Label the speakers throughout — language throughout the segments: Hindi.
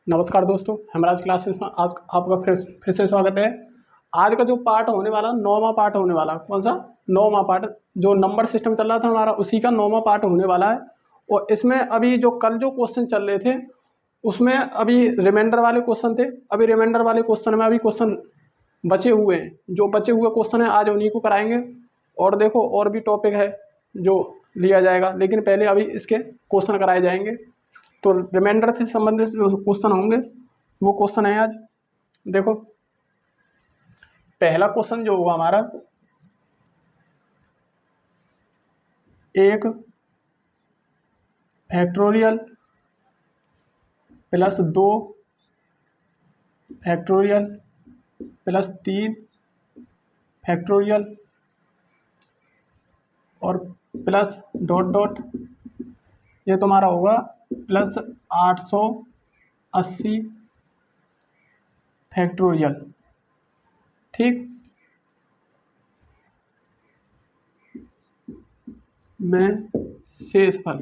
Speaker 1: नमस्कार दोस्तों, हेमराज क्लासेस में आज आपका फिर से स्वागत है। आज का जो पार्ट होने वाला, 9वां पार्ट होने वाला। कौन सा? 9वां पार्ट। जो नंबर सिस्टम चल रहा था हमारा, उसी का 9वां पार्ट होने वाला है। और इसमें अभी जो कल जो क्वेश्चन चल रहे थे, उसमें अभी रिमाइंडर वाले क्वेश्चन थे। अभी रिमाइंडर वाले क्वेश्चन में अभी क्वेश्चन बचे हुए हैं। जो बचे हुए क्वेश्चन हैं आज उन्हीं को कराएंगे। और देखो, और भी टॉपिक है जो लिया जाएगा, लेकिन पहले अभी इसके क्वेश्चन कराए जाएंगे। तो रिमाइंडर से संबंधित जो क्वेश्चन होंगे वो क्वेश्चन है आज। देखो, पहला क्वेश्चन जो होगा हमारा, एक factorial plus 2 factorial plus 3 factorial और प्लस डॉट डॉट, ये तुम्हारा होगा प्लस 880 फैक्टोरियल। ठीक, में शेषफल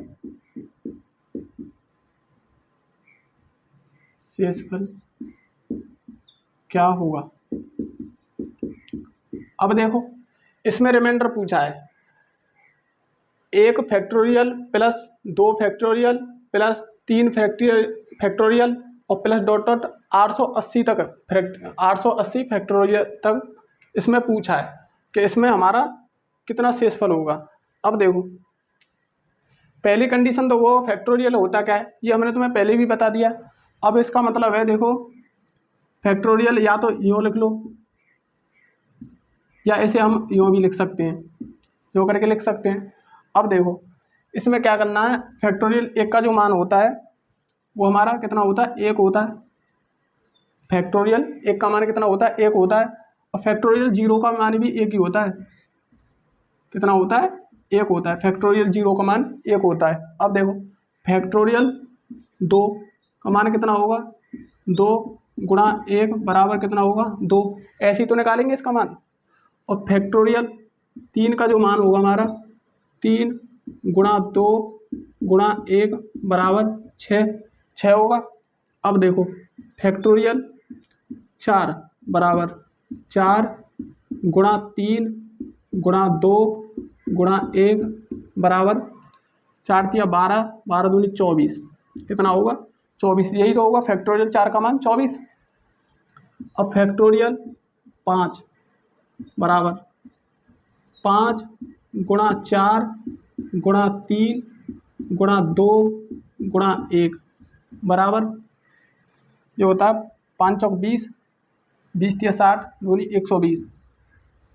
Speaker 1: क्या होगा। अब देखो, इसमें रिमाइंडर पूछा है, एक factorial plus 2 factorial plus 3 factorial और प्लस डॉट डॉट 880 तक, 880 फैक्टोरियल तक इसमें पूछा है कि इसमें हमारा कितना शेषफल होगा। अब देखो, पहली कंडीशन तो वो फैक्टोरियल होता क्या है, ये हमने तुम्हें पहले भी बता दिया। अब इसका मतलब है, देखो, फैक्टोरियल या तो यूँ लिख लो, या ऐसे हम यूँ भी लिख सकते हैं, यूँ करके लिख सकते हैं। अब देखो, इसमें क्या करना है, फैक्टोरियल एक का जो मान होता है वो हमारा कितना होता है, 1 होता है। फैक्टोरियल एक का मान कितना होता है, 1 होता है। और फैक्टोरियल 0 का मान भी 1 ही होता है। कितना होता है? 1 होता है। फैक्टोरियल 0 का मान 1 होता है। अब देखो, फैक्टोरियल 2 का मान कितना होगा, 2 गुणा 1 बराबर कितना होगा, 2। ऐसे ही तो निकालेंगे इसका मान। और फैक्टोरियल 3 का जो मान होगा हमारा, 3 गुणा 2 गुणा 1 बराबर 6 होगा। अब देखो, फैक्टोरियल 4 बराबर 4 गुणा 3 गुणा 2 गुणा 1 बराबर 4 तिया 12, 12 दूनी 24, कितना होगा, 24। यही तो होगा फैक्टोरियल 4 का मान, 24। अब फैक्टोरियल 5 बराबर 5 गुणा 4 गुणा 3 गुणा 2 गुणा 1 बराबर जो होता है 5 चौक 20, 20 तिया 60 दूनी 120,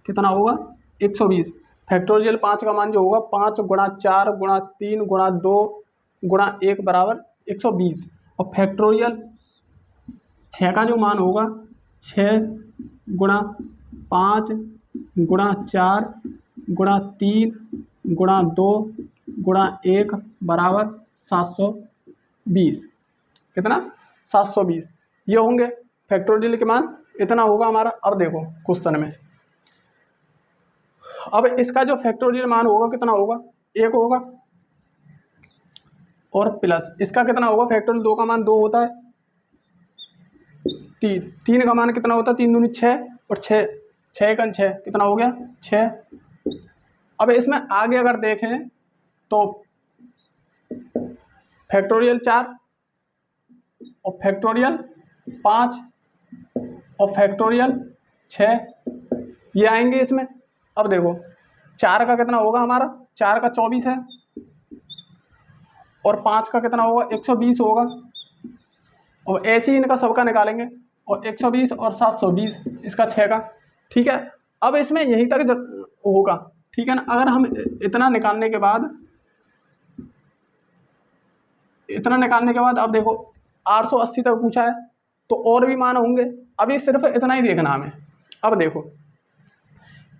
Speaker 1: कितना होगा, 120। फैक्टोरियल 5 का मान जो होगा, 5 गुणा 4 गुणा 3 गुणा 2 गुणा 1 बराबर 120। और फैक्टोरियल 6 का जो मान होगा, 6 गुणा 5 गुणा 4 गुणा 3 गुणा 2 गुणा 1 बराबर 720, कितना, 720। ये होंगे फैक्टोरियल के मान, इतना होगा हमारा। अब देखो क्वेश्चन में, अब इसका जो फैक्टोरियल मान होगा कितना होगा, 1 होगा। और प्लस इसका कितना होगा, फैक्टोरियल 2 का मान 2 होता है, 3 का मान कितना होता है, 3 दूनी 6 और 6 का 6 कितना हो गया, 6। अब इसमें आगे अगर देखें तो फैक्टोरियल 4 और फैक्टोरियल 5 और फैक्टोरियल 6 ये आएंगे इसमें। अब देखो, 4 का कितना होगा हमारा, 4 का 24 है, और 5 का कितना होगा, 120 होगा। और ऐसे ही इनका सबका निकालेंगे, और 120 और 720 इसका 6 का। ठीक है, अब इसमें यहीं तक होगा। ठीक है ना। अगर हम इतना निकालने के बाद अब देखो 880 तक पूछा है, तो और भी मान होंगे। अभी सिर्फ इतना ही देखना हमें। अब देखो,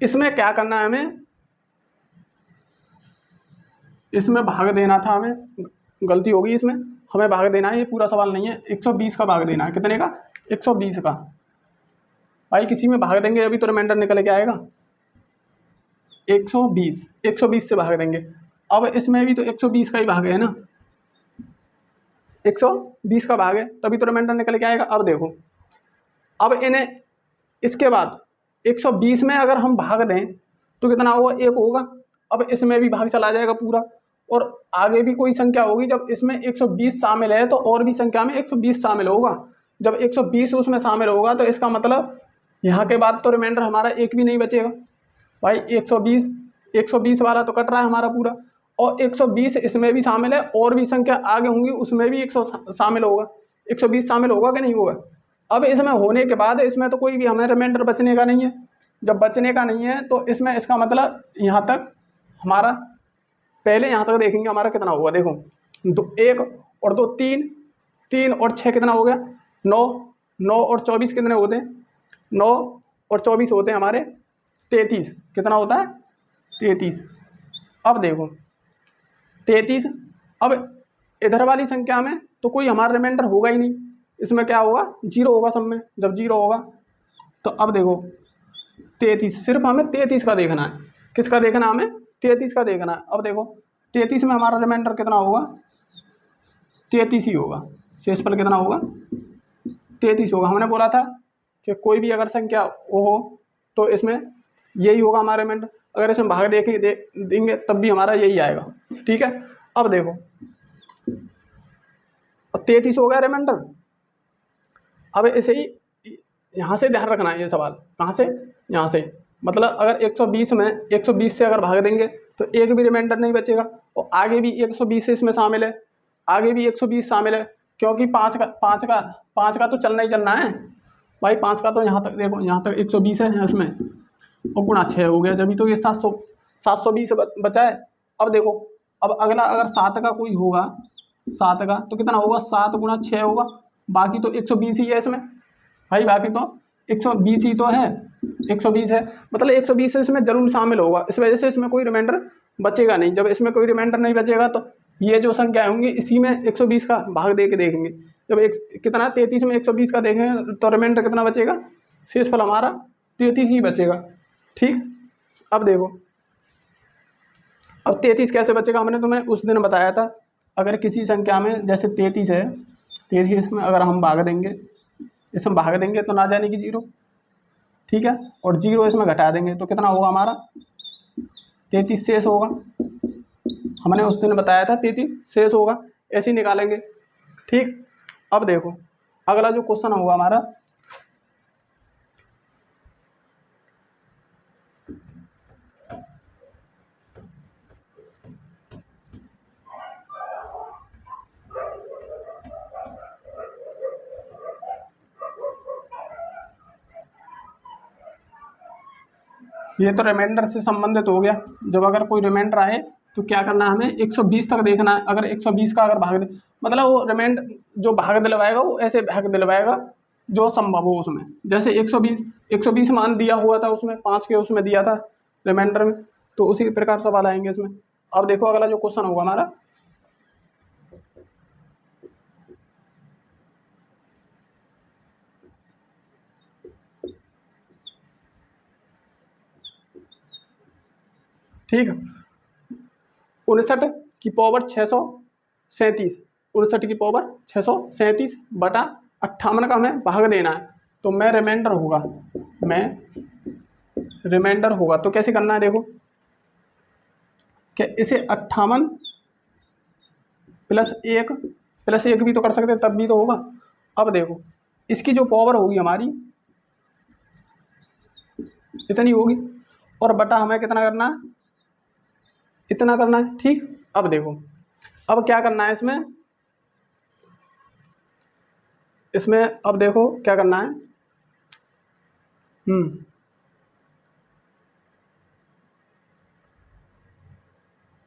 Speaker 1: इसमें क्या करना है हमें, इसमें भाग देना था हमें, गलती होगी इसमें, हमें भाग देना है। ये पूरा सवाल नहीं है, 120 का भाग देना है। कितने का, 120 का। भाई किसी में भाग देंगे अभी तो रिमाइंडर निकल के आएगा। 120 से भाग देंगे। अब इसमें भी तो 120 का ही भाग है ना, 120 का भाग है तभी तो रिमाइंडर निकल के आएगा। अब देखो, अब इन्हें इसके बाद 120 में अगर हम भाग दें तो कितना होगा, 1 होगा। अब इसमें भी भाग चला जाएगा पूरा, और आगे भी कोई संख्या होगी, जब इसमें 120 शामिल है तो और भी संख्या में 120 शामिल होगा। जब 120 उसमें शामिल होगा तो इसका मतलब यहाँ के बाद तो रिमाइंडर हमारा एक भी नहीं बचेगा भाई। 120 वाला तो कट रहा है हमारा पूरा, और 120 इसमें भी शामिल है, और भी संख्या आगे होंगी उसमें भी 100 शामिल होगा, 120 शामिल होगा कि नहीं होगा। अब इसमें होने के बाद इसमें तो कोई भी हमें रिमाइंडर बचने का नहीं है। जब बचने का नहीं है तो इसमें इसका मतलब यहाँ तक हमारा, पहले यहाँ तक देखेंगे हमारा कितना होगा। देखो, 1 और 2 3, 3 और 6 कितना हो गया, 9, 9 और 24 कितने होते हैं, 9 और 24 होते हैं हमारे 33। कितना होता है, 33। अब देखो 33, अब इधर वाली संख्या में तो कोई हमारा रिमाइंडर होगा ही नहीं, इसमें क्या होगा, 0 होगा सब में। जब 0 होगा तो अब देखो 33, सिर्फ हमें 33 का देखना है। किसका देखना है हमें, 33 का देखना है। अब देखो 33 में हमारा रिमाइंडर कितना होगा, 33 ही होगा। शेषफल कितना होगा, 33 होगा। हमने बोला था कि कोई भी अगर संख्या वो हो तो इसमें यही होगा हमारा रिमाइंडर, अगर इसमें भाग देंगे तब भी हमारा यही आएगा। ठीक है, अब देखो 33 हो गया रिमाइंडर। अब ऐसे ही यहाँ से ध्यान रखना है, ये सवाल कहाँ से, यहाँ से, मतलब अगर 120 में 120 से अगर भाग देंगे तो एक भी रिमाइंडर नहीं बचेगा, और आगे भी 120 इसमें शामिल है, आगे भी 120 शामिल है, क्योंकि 5 का तो चलना ही चलना है भाई। 5 का तो यहाँ तक देखो, यहाँ तक 120 है इसमें, और गुणा 6 हो गया, जब तो ये 720 बचा है। अब देखो, अब अगला अगर 7 का कोई होगा, 7 का तो कितना होगा, 7 गुणा 6 होगा। बाकी तो 120 ही है इसमें भाई, बाकी तो 120 ही तो है, 120 है, मतलब 120 इसमें जरूर शामिल होगा। इस वजह से इसमें कोई रिमाइंडर बचेगा नहीं। जब इसमें कोई रिमाइंडर नहीं बचेगा तो ये जो संख्या होंगी इसी में 120 का भाग दे के देखेंगे। जब कितना 33 में 120 का देखेंगे तो रिमाइंडर कितना बचेगा, शेषफल हमारा 33 ही बचेगा। ठीक, अब देखो, अब 33 कैसे बचेगा, हमने तुम्हें उस दिन बताया था। अगर किसी संख्या में जैसे 33 है, 33 में अगर हम भाग देंगे, इसमें भाग देंगे तो ना जाने की 0, ठीक है, और 0 इसमें घटा देंगे तो कितना होगा हमारा, 33 शेष होगा। हमने उस दिन बताया था 33 शेष होगा, ऐसे ही निकालेंगे। ठीक, अब देखो अगला जो क्वेश्चन होगा हमारा, ये तो रिमाइंडर से संबंधित हो गया। जब अगर कोई रिमाइंडर आए तो क्या करना है, हमें 120 तक देखना है। अगर 120 का अगर भाग दे, मतलब वो रिमाइंडर जो भाग दिलवाएगा वो ऐसे भाग दिलवाएगा जो संभव हो उसमें। जैसे 120 मान दिया हुआ था उसमें, 5 के उसमें दिया था रिमाइंडर में, तो उसी प्रकार सवाल आएंगे इसमें। अब देखो अगला जो क्वेश्चन होगा हमारा, ठीक है, 59 की पावर 637, 59 की पावर 637 बटा 58 का हमें भाग देना है। तो मैं रिमाइंडर होगा तो कैसे करना है, देखो कि इसे 58 प्लस 1 भी तो कर सकते हैं, तब भी तो होगा। अब देखो इसकी जो पावर होगी हमारी इतनी होगी, और बटा हमें कितना करना है, इतना करना है। ठीक, अब देखो अब क्या करना है इसमें अब देखो क्या करना है,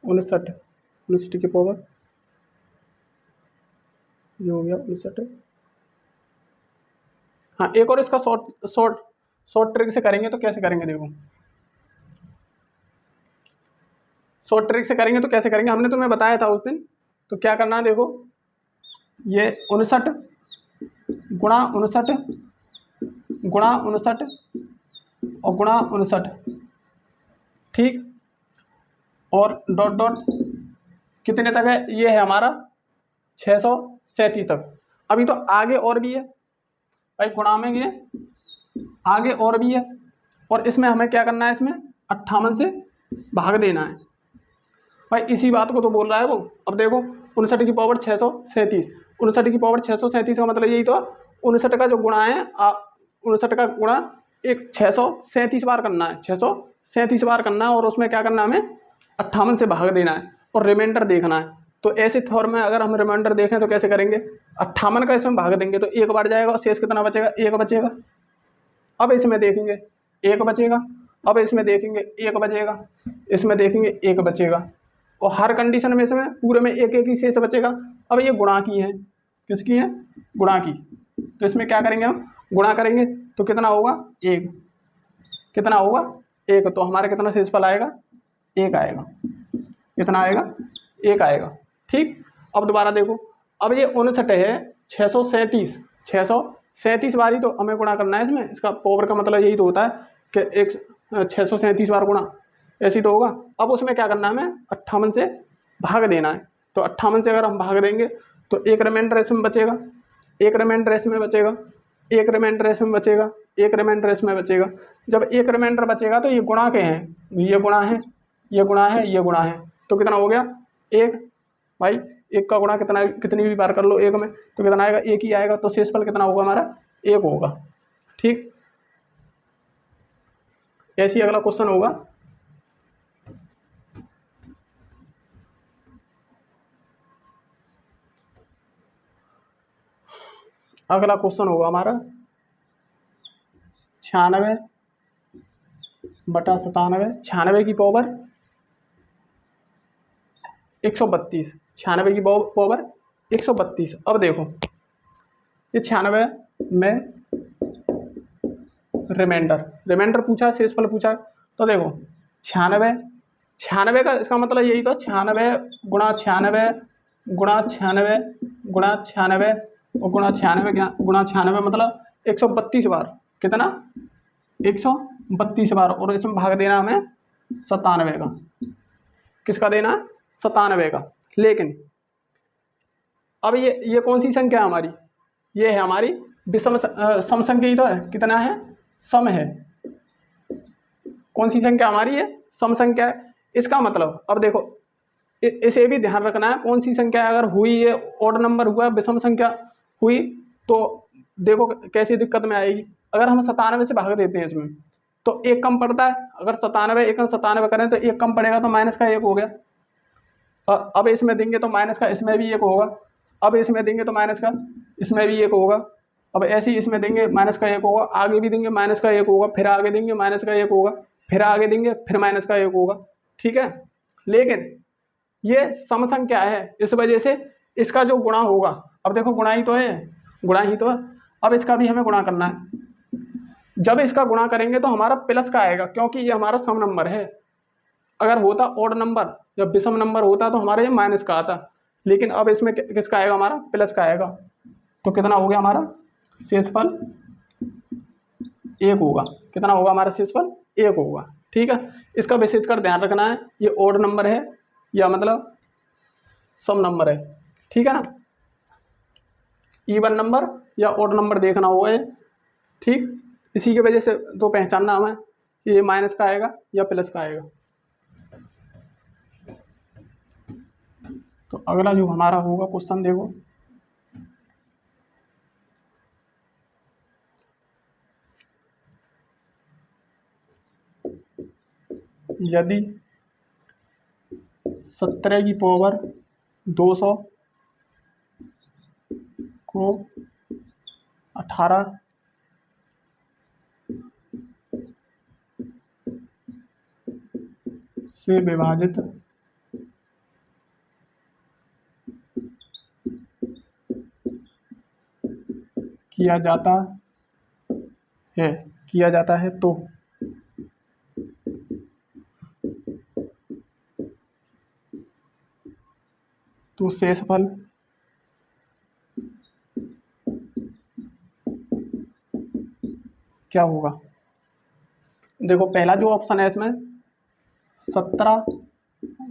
Speaker 1: 59 की पावर ये हो गया 59। हाँ, एक और इसका शॉर्ट ट्रिक से करेंगे तो कैसे करेंगे, देखो शॉर्ट ट्रिक से करेंगे तो कैसे करेंगे, हमने तुम्हें बताया था उस दिन। तो क्या करना है, देखो ये 59 गुणा 59 गुणा 59 और गुणा 59, ठीक, और डॉट डॉट कितने तक है, ये है हमारा 637 तक। अभी तो आगे और भी है भाई, गुणा में ये आगे और भी है, और इसमें हमें क्या करना है, इसमें 58 से भाग देना है भाई। इसी बात को तो बोल रहा है वो। अब देखो 59 की पावर 637, 59 की पावर 637 का मतलब यही तो 59 का जो गुणा है 59 का गुणा एक 637 बार करना है, 637 बार करना है, और उसमें क्या करना है, हमें 58 से भाग देना है और रिमाइंडर देखना है। तो ऐसे थॉर्म में अगर हम रिमाइंडर देखें तो कैसे करेंगे, 58 का इसमें भाग देंगे तो एक बार जाएगा और शेष कितना बचेगा, एक बचेगा। अब इसमें देखेंगे एक बचेगा, अब इसमें देखेंगे एक बचेगा, इसमें देखेंगे एक बचेगा, और हर कंडीशन में इसमें पूरे में एक एक ही शेष बचेगा। अब ये गुणा की है, किसकी है, गुणा की। तो इसमें क्या करेंगे, हम गुणा करेंगे तो कितना होगा, एक, कितना होगा, एक। तो हमारे कितना शेषफल आएगा, एक आएगा। कितना आएगा, एक आएगा। ठीक। अब दोबारा देखो, अब ये 59 है, 637, 637 बार ही तो हमें गुणा करना है इसमें। इसका पावर का मतलब यही तो होता है कि एक 637 बार गुणा, ऐसे ही तो होगा। अब उसमें क्या करना है, हमें 58 से भाग देना है। तो 58 से अगर हम भाग देंगे तो एक रिमाइंडर इसमें बचेगा, एक रिमाइंडर इसमें बचेगा, एक रिमाइंडर इसमें बचेगा, एक रिमाइंडर इसमें बचेगा। जब एक रिमाइंडर बचेगा तो ये गुणा के हैं, ये गुणा है, ये गुणा है, ये गुणा है, तो कितना हो गया, एक। भाई एक का गुणा कितना, कितनी भी बार कर लो एक में, तो कितना आएगा, एक ही आएगा। तो शेषफल कितना होगा हमारा, एक होगा। ठीक। ऐसे ही अगला क्वेश्चन होगा, अगला क्वेश्चन होगा हमारा 96 बटा 97, 96 की पावर 132, 96 की पावर 132। अब देखो ये 96 में रिमाइंडर पूछा, शेषफल पूछा। तो देखो 96, 96 का इसका मतलब यही तो 96 गुणा 96 गुणा 96 गुणा 96 और गुणा 96 गुणा 96 मतलब 132 बार। कितना, 132 बार। और इसमें भाग देना हमें 97 का। किसका देना, 97 का। लेकिन अब ये कौन सी संख्या है हमारी, ये है हमारी विषम सम संख्या ही तो है। कितना है, सम है। कौन सी संख्या हमारी है, सम संख्या है। इसका मतलब अब देखो इसे भी ध्यान रखना है, कौन सी संख्या अगर हुई है, ऑड नंबर हुआ, विषम संख्या हुई, तो देखो कैसी दिक्कत में आएगी। अगर हम 97 से भाग देते हैं इसमें तो एक कम पड़ता है। अगर 97 एक 97 करें तो एक कम पड़ेगा, तो माइनस का एक हो गया। अब इसमें देंगे तो माइनस का इसमें भी एक होगा, अब इसमें देंगे तो माइनस का इसमें भी एक होगा। अब ऐसे ही इसमें देंगे माइनस का एक होगा, आगे भी देंगे माइनस का एक होगा, फिर आगे देंगे माइनस का एक होगा, फिर आगे देंगे फिर माइनस का एक होगा। ठीक है। लेकिन ये सम संख्या है, इस वजह से इसका जो गुणा होगा, अब देखो गुणा ही तो है, गुणा ही तो है। अब इसका भी हमें गुणा करना है। जब इसका गुणा करेंगे तो हमारा प्लस का आएगा, क्योंकि ये हमारा सम नंबर है। अगर होता ऑड नंबर, जब विषम नंबर होता तो हमारे ये माइनस का आता, लेकिन अब इसमें किसका आएगा, हमारा प्लस का आएगा। तो कितना हो गया हमारा शेषफल, एक होगा। कितना होगा हमारा शेषफल, एक होगा। ठीक है। इसका विशेषकर ध्यान रखना है, ये ऑड नंबर है या मतलब सम नंबर है। ठीक है ना, इवन नंबर या ऑड नंबर देखना होगा ये। ठीक। इसी की वजह से तो पहचानना हमें कि ये माइनस का आएगा या प्लस का आएगा। तो अगला जो हमारा होगा क्वेश्चन देखो, यदि 17 की पावर 200 को 18 से विभाजित किया जाता है तो शेषफल क्या होगा। देखो पहला जो ऑप्शन है इसमें 17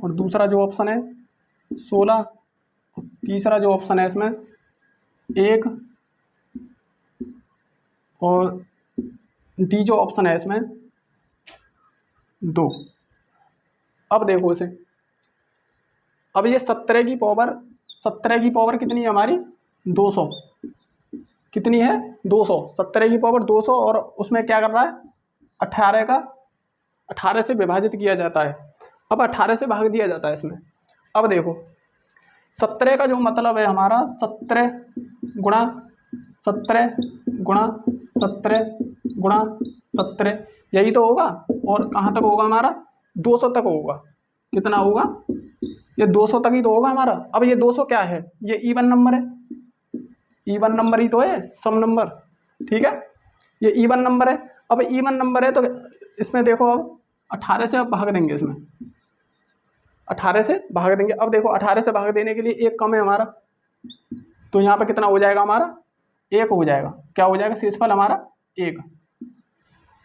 Speaker 1: और दूसरा जो ऑप्शन है 16 तीसरा जो ऑप्शन है इसमें 1 और डी जो ऑप्शन है इसमें 2। अब देखो इसे, अब ये 17 की पावर कितनी है हमारी 200, कितनी है 200, 17 की पावर 200 और उसमें क्या कर रहा है 18 से विभाजित किया जाता है। अब 18 से भाग दिया जाता है इसमें। अब देखो 17 का जो मतलब है हमारा 17 गुणा 17 गुणा 17 गुणा 17, यही तो होगा। और कहाँ तक होगा हमारा 200 तक होगा। कितना होगा ये 200 तक ही तो होगा हमारा। अब ये 200 क्या है, ये इवन नंबर है, इवन नंबर ही तो है, सम नंबर, ठीक है, ये इवन नंबर है। अब इवन नंबर है तो इसमें देखो अब 18 से अब भाग देंगे, इसमें 18 से भाग देंगे। अब देखो 18 से भाग देने के लिए एक कम है हमारा, तो यहाँ पे कितना हो जाएगा हमारा 1 हो जाएगा। क्या हो जाएगा शेषफल हमारा 1।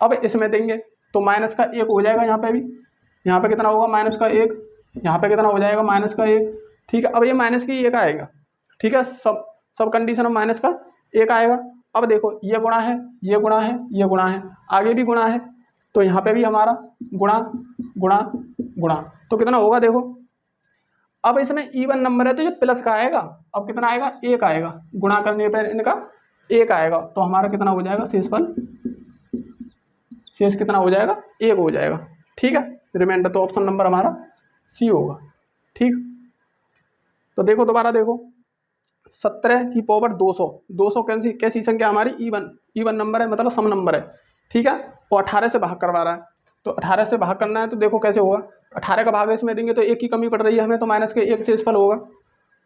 Speaker 1: अब इसमें देंगे तो माइनस का 1 हो जाएगा यहाँ पे भी, यहाँ पे कितना होगा माइनस का 1, यहाँ पे कितना हो जाएगा माइनस का 1, ठीक है। अब ये माइनस की 1 आएगा, ठीक है, सब कंडीशन में माइनस का 1 आएगा। अब देखो ये गुणा है, ये गुणा है, ये गुणा है, आगे भी गुणा है, तो यहाँ पे भी हमारा गुणा गुणा गुणा, तो कितना होगा देखो। अब इसमें इवन नंबर है तो ये प्लस का आएगा। अब कितना आएगा 1 आएगा, गुणा करने पर इनका 1 आएगा, तो हमारा कितना हो जाएगा शेषफल, शेष कितना हो जाएगा 1 हो जाएगा, ठीक है। रिमाइंडर तो ऑप्शन नंबर हमारा सी होगा, ठीक। तो देखो दोबारा देखो 17 की पावर 200, 200 कैसी संख्या हमारी इवन नंबर है, मतलब सम नंबर है, ठीक है। और 18 से भाग करवा रहा है, तो 18 से भाग करना है तो देखो कैसे होगा। 18 का भाग इसमें देंगे तो 1 की कमी पड़ रही है हमें, तो माइनस के 1 शेषफल होगा।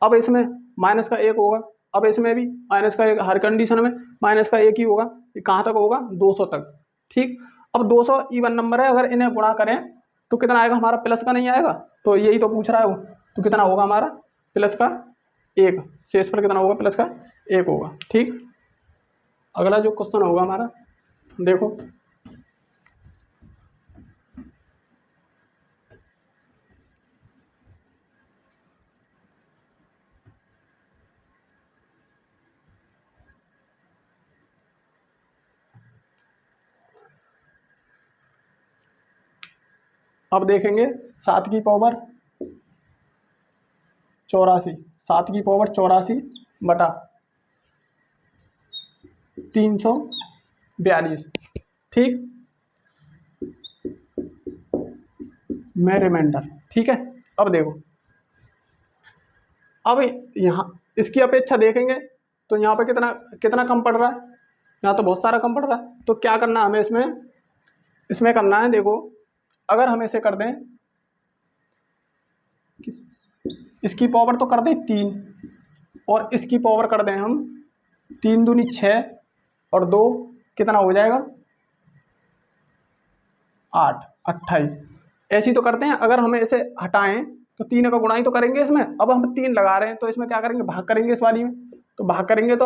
Speaker 1: अब इसमें माइनस का 1 होगा, अब इसमें भी माइनस का 1, हर कंडीशन में माइनस का 1 ही होगा। ये कहाँ तक होगा 200 तक, ठीक। अब 200 इवन नंबर है, अगर इन्हें गुणा करें तो कितना आएगा हमारा, प्लस का नहीं आएगा, तो यही तो पूछ रहा है वो। तो कितना होगा हमारा प्लस का 1, शेषफल कितना होगा प्लस का 1 होगा, ठीक। अगला जो क्वेश्चन होगा हमारा देखो, अब देखेंगे 7 की पावर 84, 7 की पावर 84 बटा 342, ठीक, में रिमाइंडर, ठीक है। अब देखो, अब यहाँ इसकी अपेक्षा देखेंगे तो यहाँ पे कितना कितना कम पड़ रहा है, यहाँ तो बहुत सारा कम पड़ रहा है। तो क्या करना है हमें इसमें करना है, देखो अगर हम इसे कर दें, इसकी पावर तो कर दें 3 और इसकी पावर कर दें हम 3 दूनी 6 और 2 कितना हो जाएगा 8, 28, ऐसी तो करते हैं। अगर हमें इसे हटाएं तो 3 का गुणा ही तो करेंगे इसमें। अब हम 3 लगा रहे हैं तो इसमें क्या करेंगे, भाग करेंगे इस वाली में, तो भाग करेंगे तो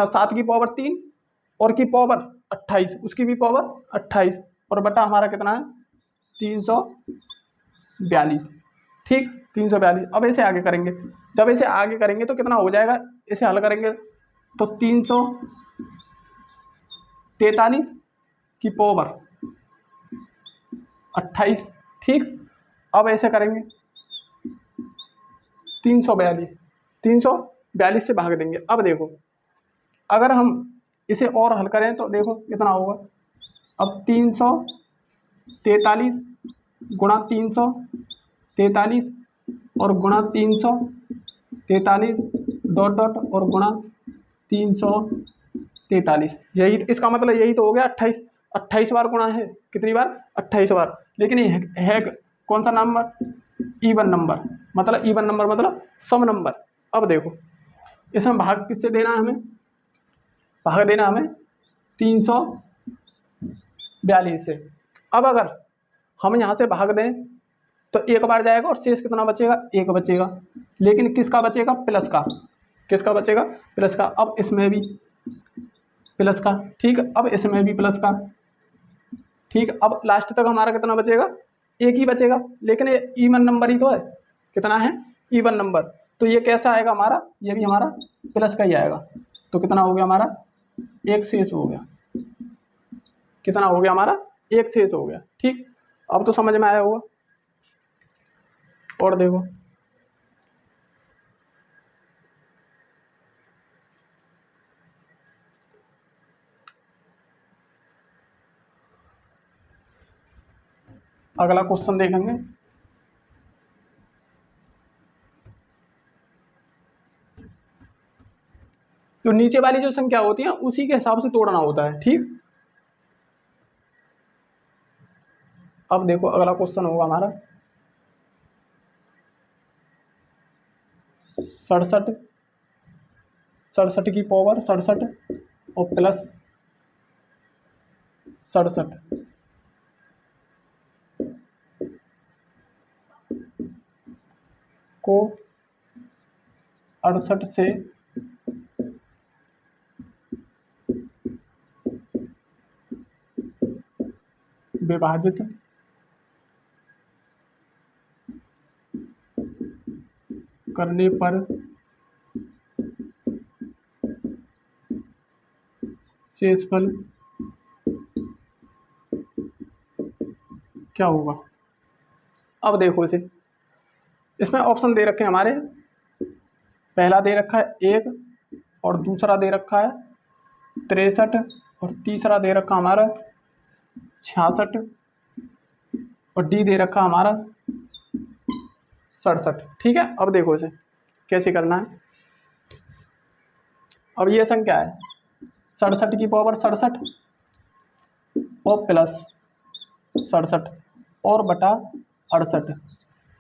Speaker 1: 7 की पावर 3 और की पावर 28, उसकी भी पावर 28 और बटा हमारा कितना है 342, ठीक, 342। अब इसे आगे करेंगे, जब इसे आगे करेंगे तो कितना हो जाएगा, इसे हल करेंगे तो 343 की पावर 28, ठीक। अब ऐसे करेंगे 342 से भाग देंगे। अब देखो अगर हम इसे और हल करें तो देखो कितना होगा, अब 343 गुणा 343 और गुणा 343 डॉट डॉट और गुणा 343, यही इसका मतलब यही तो हो गया 28 बार गुणा है, कितनी बार 28 बार। लेकिन ये है कौन सा नंबर, इवन नंबर, मतलब सम नंबर। अब देखो इसमें भाग किससे देना है हमें, भाग देना हमें 342 से। अब अगर हम यहाँ से भाग दें तो 1 बार जाएगा और शेष कितना बचेगा 1 बचेगा, लेकिन किसका बचेगा प्लस का, किसका बचेगा प्लस का। अब इसमें भी प्लस का, ठीक, अब इसमें भी प्लस का, ठीक। अब लास्ट तक हमारा कितना बचेगा 1 ही बचेगा, लेकिन ये इवन नंबर ही तो है, कितना है इवन नंबर। तो ये कैसा आएगा हमारा, ये भी हमारा प्लस का ही आएगा। तो कितना हो गया हमारा, एक शेष हो गया। कितना हो गया हमारा, एक शेष हो गया। ठीक, अब तो समझ में आया होगा। और देखो अगला क्वेश्चन देखेंगे। जो नीचे वाली जो संख्या होती है उसी के हिसाब से तोड़ना होता है। ठीक, अब देखो अगला क्वेश्चन होगा हमारा 67, 67 की पावर 67 और प्लस 67 को 68 से विभाजित करने पर शेषफल क्या होगा। अब देखो इसे, इसमें ऑप्शन दे रखे हैं हमारे, पहला दे रखा है 1 और दूसरा दे रखा है 63 और तीसरा दे रखा हमारा 66 और डी दे रखा हमारा 67। ठीक है, अब देखो इसे कैसे करना है। अब ये संख्या है 67 की पावर 67 और प्लस 67 और बटा 68,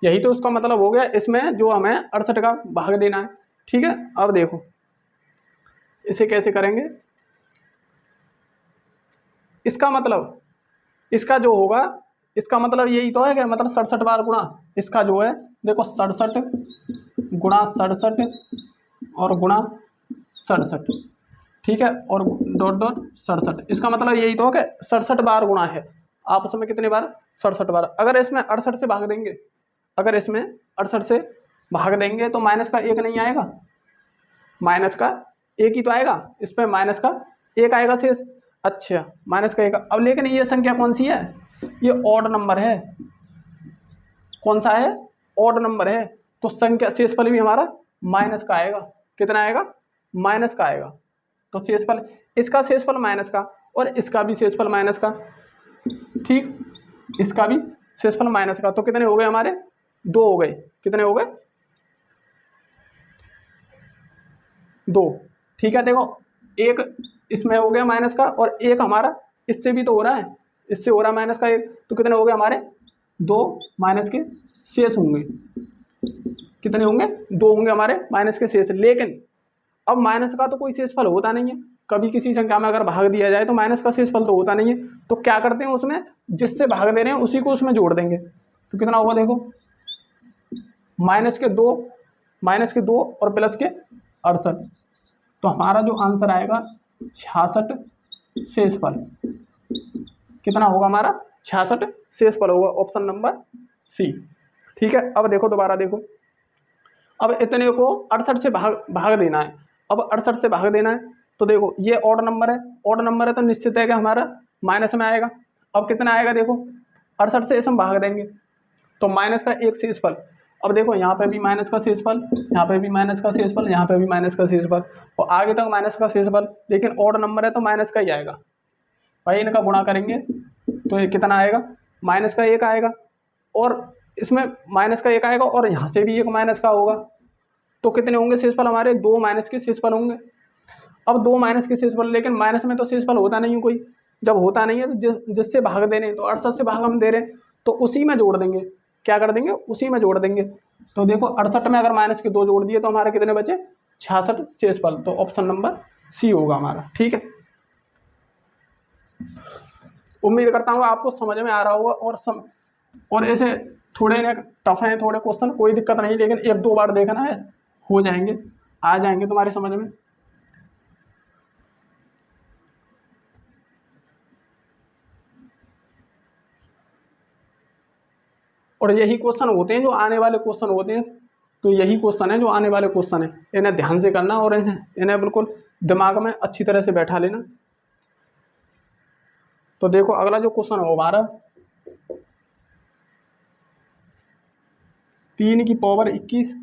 Speaker 1: यही तो उसका मतलब हो गया। इसमें जो हमें 68 का भाग देना है। ठीक है, अब देखो इसे कैसे करेंगे। इसका मतलब, इसका जो होगा, इसका मतलब यही तो है कि मतलब 67 बार गुणा इसका जो है, देखो 67 गुणा 67 और गुणा 67। ठीक है, और डॉट डॉट 67, इसका मतलब यही तो है कि 67 बार गुणा है आपस में। कितने बार, 67 बार। अगर इसमें 68 से भाग देंगे, अगर इसमें 68 से भाग देंगे तो माइनस का एक नहीं आएगा, माइनस का एक ही तो आएगा। इस पर माइनस का एक आएगा शेष। अच्छा, माइनस का एक। अब लेकिन ये संख्या कौन सी है, ये ऑड नंबर है। कौन सा है, ऑड नंबर है। तो संख्या शेषफल भी हमारा माइनस का आएगा। कितना आएगा, माइनस का आएगा। तो शेषफल, इसका शेषफल माइनस का और इसका भी शेषफल माइनस का। ठीक, इसका भी शेषफल माइनस का। तो कितने हो गए हमारे, दो हो गए। कितने हो गए, दो। ठीक है, देखो एक इसमें हो गया माइनस का और एक हमारा इससे भी तो हो रहा है, इससे हो रहा है माइनस का एक। तो कितने हो गए हमारे, दो माइनस के शेष होंगे। कितने होंगे, दो होंगे हमारे माइनस के शेष। लेकिन अब माइनस का तो कोई शेषफल होता नहीं है। कभी किसी संख्या में अगर भाग दिया जाए तो माइनस का शेषफल तो होता नहीं है। तो क्या करते हैं, उसमें जिससे भाग दे रहे हैं उसी को उसमें जोड़ देंगे। तो कितना होगा, देखो माइनस के दो और प्लस के 68। तो हमारा जो आंसर आएगा 66 शेषफल। कितना होगा हमारा, 66 शेषफल होगा, ऑप्शन नंबर सी। ठीक है, अब देखो दोबारा देखो, अब इतने को 68 से भाग देना है। अब 68 से भाग देना है तो देखो ये ऑड नंबर है, ऑड नंबर है तो निश्चित है कि हमारा माइनस में आएगा। अब कितना आएगा, देखो 68 से इसे हम भाग देंगे तो माइनस का एक शेषफल। अब देखो यहाँ पे भी माइनस का शेषफल, यहाँ पे भी माइनस का शेषफल, यहाँ पे भी माइनस का शेषफल और आगे तक माइनस का शेषफल। लेकिन ऑड नंबर है तो माइनस का ही आएगा भाई। इनका गुणा करेंगे तो ये कितना आएगा, माइनस का एक आएगा और इसमें माइनस का एक आएगा और यहाँ से भी एक माइनस का होगा। तो कितने होंगे शेषफल हमारे, दो माइनस के शेषफल होंगे। अब दो माइनस के शेषफल, लेकिन माइनस में तो शेषफल होता नहीं है कोई। जब होता नहीं है तो जिससे भाग दे रहे हैं, तो 68 से भाग हम दे रहे हैं तो उसी में जोड़ देंगे। क्या कर देंगे, उसी में जोड़ देंगे। तो देखो 68 में अगर माइनस के दो जोड़ दिए तो हमारे कितने बचे, 66 शेषफल। तो ऑप्शन नंबर सी होगा हमारा। ठीक है, उम्मीद करता हूँ आपको समझ में आ रहा होगा। और ऐसे थोड़े ने टफ हैं थोड़े क्वेश्चन, कोई दिक्कत नहीं, लेकिन एक दो बार देखना है, हो जाएंगे, आ जाएंगे तुम्हारी समझ में। और यही क्वेश्चन होते हैं जो आने वाले क्वेश्चन होते हैं तो यही क्वेश्चन है जो आने वाले क्वेश्चन है, इन्हें ध्यान से करना और इन्हें बिल्कुल दिमाग में अच्छी तरह से बैठा लेना। तो देखो अगला जो क्वेश्चन है वो हमारा 3 की पावर 21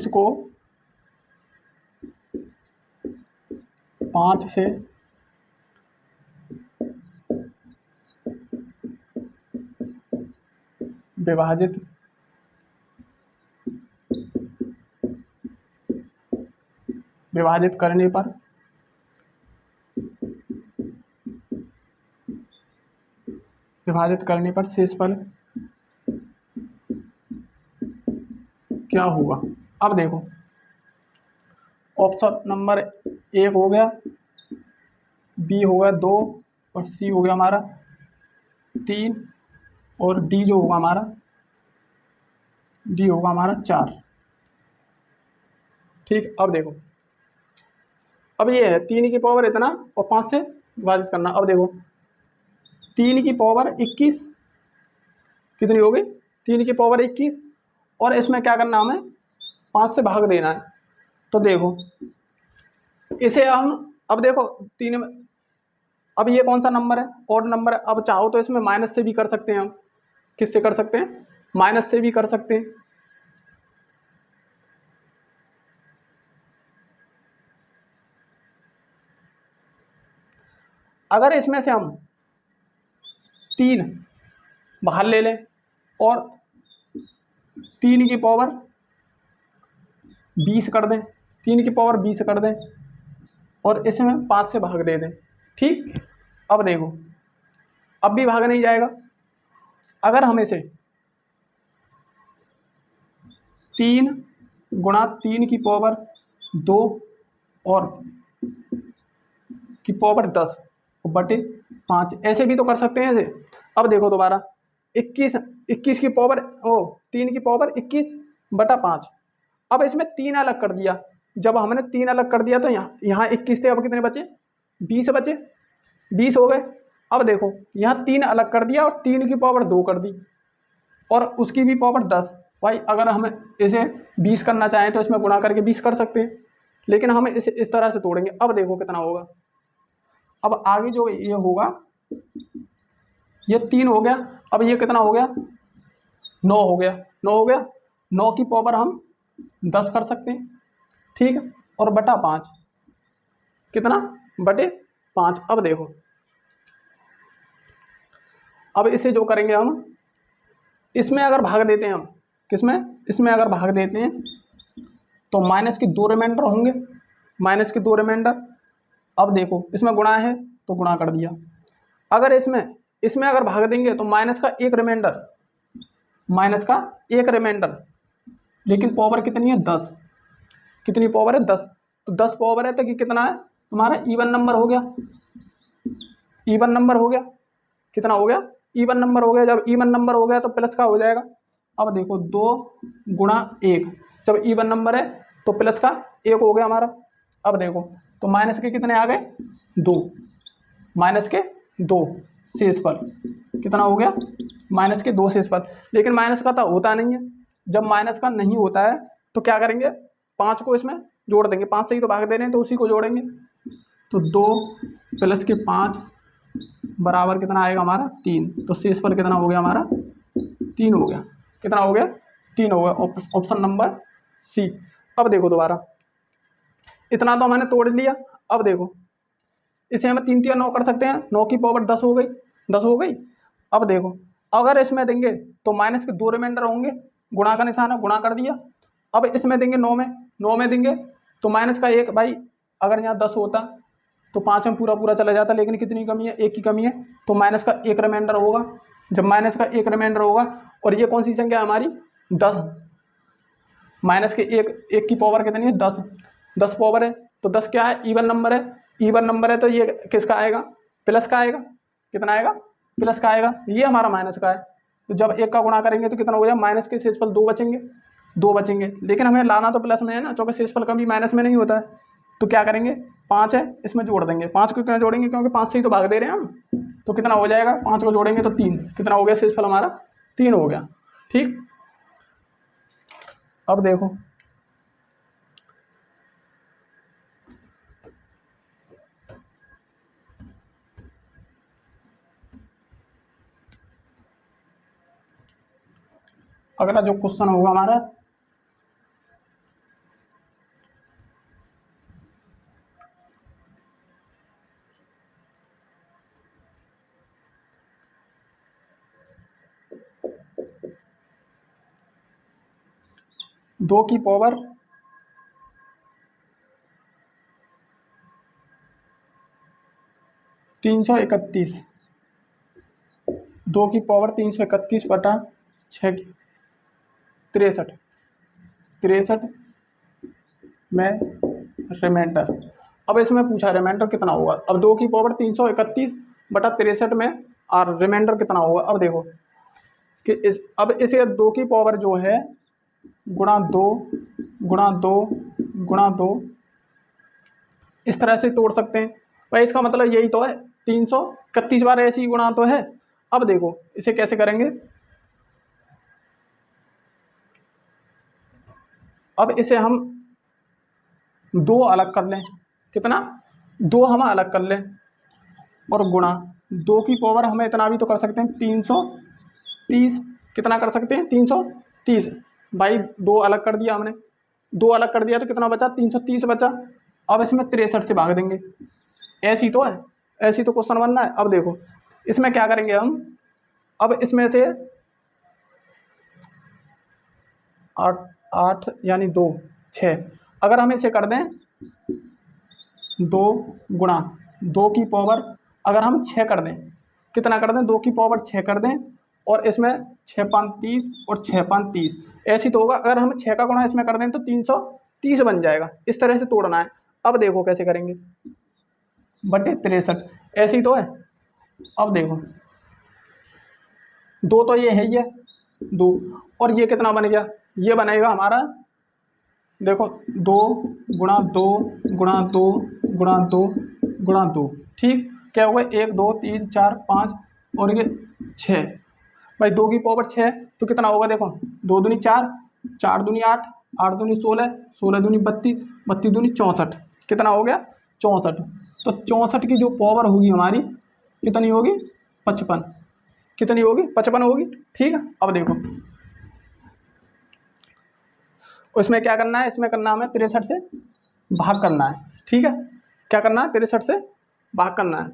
Speaker 1: को 5 से विभाजित करने पर शेषफल क्या होगा। अब देखो ऑप्शन नंबर 1 हो गया, बी हो गया 2 और सी हो गया हमारा 3 और डी जो होगा हमारा 4। ठीक, अब देखो अब ये है 3 की पावर इतना और 5 से विभाजित करना। अब देखो 3 की पावर 21 कितनी हो गई, 3 की पावर 21 और इसमें क्या करना हमें 5 से भाग देना है। तो देखो इसे हम अब देखो 3 में, अब ये कौन सा नंबर है, ऑड नंबर है। अब चाहो तो इसमें माइनस से भी कर सकते हैं हम, किससे कर सकते हैं, माइनस से भी कर सकते हैं। अगर इसमें से हम 3 बाहर ले लें और 3 की पावर 20 कर दें, 3 की पावर 20 कर दें और इसमें 5 से भाग दे दें। ठीक, अब देखो अब भी भाग नहीं जाएगा। अगर हम इसे 3 गुणा 3 की पावर 2 और की पावर 10 बटे 5 ऐसे भी तो कर सकते हैं ऐसे। अब देखो दोबारा 21 की पावर 3 की पावर 21 बटा 5। अब इसमें 3 अलग कर दिया, जब हमने 3 अलग कर दिया तो यहाँ 21 थे, अब कितने बचे 20 बचे, 20 हो गए। अब देखो यहाँ 3 अलग कर दिया और 3 की पावर 2 कर दी और उसकी भी पावर 10। भाई अगर हम इसे 20 करना चाहें तो इसमें गुणा करके 20 कर सकते हैं, लेकिन हम इसे इस तरह से तोड़ेंगे। अब देखो कितना होगा, अब आगे जो ये होगा ये 3 हो गया, अब ये कितना हो गया 9 हो गया, 9 की पावर हम 10 कर सकते हैं। ठीक, और बटा 5 कितना बटे 5। अब देखो अब इसे जो करेंगे हम इसमें अगर भाग देते हैं हम, किसमें, इसमें अगर भाग देते हैं तो माइनस के 2 रिमाइंडर होंगे, माइनस के 2 रिमाइंडर। अब देखो इसमें गुणा है तो गुणा कर दिया। अगर इसमें अगर भाग देंगे तो माइनस का 1 रिमाइंडर, लेकिन पावर कितनी है 10, कितनी पावर है 10, तो 10 पावर है तो कि कितना है तुम्हारा इवन नंबर हो गया, इवन नंबर हो गया, कितना हो गया इवन नंबर हो गया। जब इवन नंबर हो गया तो प्लस का हो जाएगा। अब देखो 2 गुणा 1, जब इवन नंबर है तो प्लस का 1 हो गया हमारा। अब देखो तो माइनस के कितने आ गए 2, माइनस के 2 शेषफल कितना हो गया माइनस के 2 शेषफल। लेकिन माइनस का तो होता नहीं है, जब माइनस का नहीं होता है तो क्या करेंगे 5 को इसमें जोड़ देंगे, 5 से ही तो भाग दे रहे हैं तो उसी को जोड़ेंगे। तो 2 प्लस के 5 बराबर कितना आएगा हमारा 3, तो शेषफल कितना हो गया हमारा 3 हो गया, कितना हो गया 3 हो गया, ऑप्शन नंबर सी। अब देखो दोबारा इतना तो मैंने तोड़ लिया। अब देखो इसे हम 3 3 9 कर सकते हैं, 9 की पावर 10 हो गई, 10 हो गई। अब देखो अगर इसमें देंगे तो माइनस के 2 रिमाइंडर होंगे, गुणा का निशान है गुणा कर दिया। अब इसमें देंगे 9 में देंगे तो माइनस का 1, भाई अगर यहाँ 10 होता तो 5 में पूरा पूरा चला जाता, लेकिन कितनी कमी है 1 की कमी है, तो माइनस का 1 रिमाइंडर होगा। जब माइनस का 1 रिमाइंडर होगा और ये कौन सी संख्या है हमारी 10, माइनस के 1 की पावर कितनी है 10 पावर है, तो 10 क्या है इवन नंबर है, इवन नंबर है तो ये किसका आएगा प्लस का आएगा, कितना आएगा प्लस का आएगा। ये हमारा माइनस का है, तो जब 1 का गुणा करेंगे तो कितना हो जाएगा माइनस के शेषफल 2 बचेंगे, लेकिन हमें लाना तो प्लस में है ना, क्योंकि शेषफल कभी माइनस में नहीं होता है। तो क्या करेंगे 5 है इसमें जोड़ देंगे, 5 को क्यों जोड़ेंगे क्योंकि 5 से ही तो भाग दे रहे हैं हम, तो कितना हो जाएगा 5 को जोड़ेंगे तो 3, कितना हो गया शेषफल हमारा 3 हो गया। ठीक, अब देखो अगला जो क्वेश्चन होगा हमारा, दो की पावर 331, 2 की पावर 331 बटा 6 63, 63 में रिमाइंडर। अब इसमें पूछा रिमाइंडर कितना होगा। अब 2 की पावर 331 बटा 63 में और रिमाइंडर कितना होगा। अब देखो कि अब इसे 2 की पावर जो है गुणा 2 गुणा 2 गुणा 2 इस तरह से तोड़ सकते हैं। भाई इसका मतलब यही तो है, 331 बार ऐसी ही गुणा तो है। अब देखो इसे कैसे करेंगे। अब इसे हम 2 अलग कर लें, कितना 2 हम अलग कर लें और गुणा 2 की पावर हमें इतना भी तो कर सकते हैं 330, कितना कर सकते हैं 330। भाई 2 अलग कर दिया हमने, 2 अलग कर दिया तो कितना बचा 330 बचा। अब इसमें 63 से भाग देंगे, ऐसी तो है, ऐसी तो क्वेश्चन बनना है। अब देखो इसमें क्या करेंगे हम, अब इसमें से 8 8 यानी 2 6, अगर हम इसे कर दें 2 गुणा 2 की पावर अगर हम 6 कर दें, कितना कर दें 2 की पावर 6 कर दें और इसमें 6 5 30 और 6 5 30 ऐसी तो होगा। अगर हम 6 का गुणा इसमें कर दें तो 330 बन जाएगा। इस तरह से तोड़ना है। अब देखो कैसे करेंगे, बटे 63 ऐसी तो है। अब देखो 2 तो ये है ही है 2, और ये कितना बन गया, ये बनेगा हमारा देखो 2 गुणा 2 गुणा 2 गुणा 2 गुणा 2, ठीक क्या होगा 1 2 3 4 5 और ये 6। भाई 2 की पावर 6 तो कितना होगा देखो 2 दूनी 4, 4 दूनी 8, 8 दूनी 16, 16 दूनी 32, 32 दूनी 64, कितना हो गया 64। तो 64 की जो पावर होगी हमारी कितनी होगी 55, कितनी होगी 55 होगी, ठीक है। अब देखो उसमें क्या करना है, इसमें करना हमें 63 से भाग करना है, ठीक है। क्या करना है 63 से भाग करना है।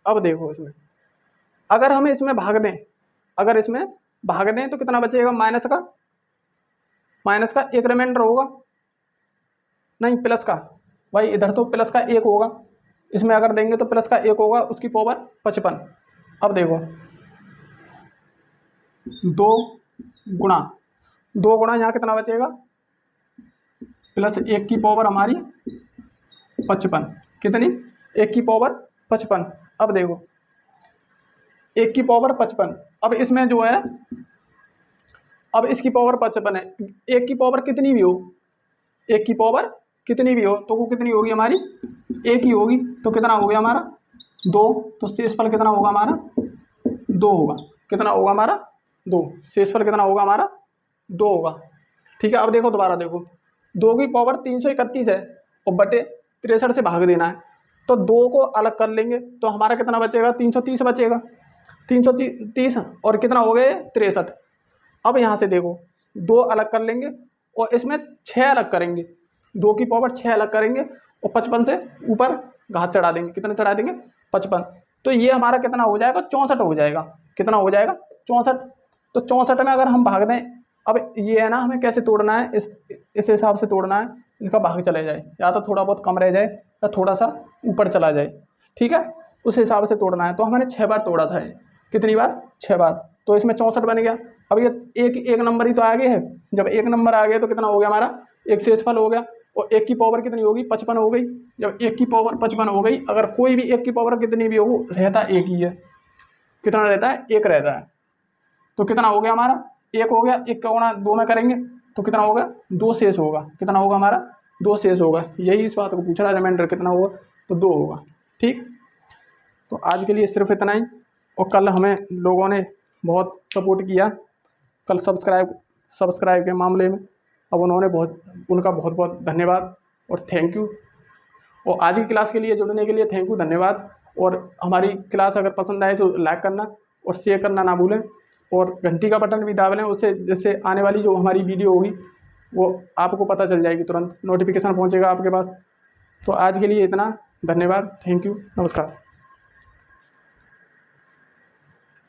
Speaker 1: अब देखो इसमें अगर हमें इसमें भाग दें, अगर इसमें भाग दें तो कितना बचेगा, माइनस का एक रिमाइंडर होगा, नहीं प्लस का। भाई इधर तो प्लस का 1 होगा, इसमें अगर देंगे तो प्लस का 1 होगा, उसकी पावर 55। अब देखो 2 गुणा 2 गुणा यहाँ कितना बचेगा प्लस 1 की पावर हमारी 55, कितनी 1 की पावर 55। अब देखो 1 की पावर 55, अब इसमें जो है अब इसकी पावर 55 है, 1 की पावर कितनी भी हो, 1 की पावर कितनी भी हो तो वो कितनी होगी हमारी 1 ही होगी। तो कितना हो गया हमारा 2, तो शेषफल कितना होगा हमारा 2 होगा, कितना होगा हमारा 2, शेषफल कितना होगा हमारा 2 होगा, ठीक है। अब देखो दोबारा देखो 2 की पावर 331 है और बटे 63 से भाग देना है, तो 2 को अलग कर लेंगे तो हमारा कितना बचेगा 330 बचेगा, 330 और कितना हो गए 63। अब यहाँ से देखो 2 अलग कर लेंगे और इसमें 6 अलग करेंगे, 2 की पावर 6 अलग करेंगे और 55 से ऊपर घात चढ़ा देंगे, कितने चढ़ा देंगे 55। तो ये हमारा कितना हो जाएगा 64 हो जाएगा, कितना हो जाएगा 64। तो 64 में अगर हम भाग दें, अब ये है ना हमें कैसे तोड़ना है, इस हिसाब से तोड़ना है, इसका भाग चले जाए या तो थोड़ा बहुत कम रह जाए या थोड़ा सा ऊपर चला जाए, ठीक है, उस हिसाब से तोड़ना है। तो हमने 6 बार तोड़ा था, कितनी बार 6 बार, तो इसमें 64 बन गया। अब ये एक नंबर ही तो आगे है, जब 1 नंबर आ गया तो कितना हो गया हमारा एक शेषफल हो गया, और 1 की पावर कितनी होगी 55 हो गई। जब 1 की पावर 55 हो गई, अगर कोई भी 1 की पावर कितनी भी हो रहता एक ही है, कितना रहता है 1 रहता है। तो कितना हो गया हमारा 1 हो गया, 1 का गुणा 2 में करेंगे तो कितना होगा 2 शेष होगा, कितना होगा हमारा 2 शेष होगा। यही इस बात को पूछ रहा है रिमाइंडर कितना होगा, तो 2 होगा, ठीक। तो आज के लिए सिर्फ इतना ही, और कल हमें लोगों ने बहुत सपोर्ट किया, कल सब्सक्राइब के मामले में। अब उनका बहुत बहुत धन्यवाद और थैंक यू। और आज की क्लास के लिए जुड़ने के लिए थैंक यू, धन्यवाद। और हमारी क्लास अगर पसंद आए तो लाइक करना और शेयर करना ना भूलें, और घंटी का बटन भी दाब लें, उससे जिससे आने वाली जो हमारी वीडियो होगी वो आपको पता चल जाएगी, तुरंत नोटिफिकेशन पहुंचेगा आपके पास। तो आज के लिए इतना, धन्यवाद, थैंक यू, नमस्कार।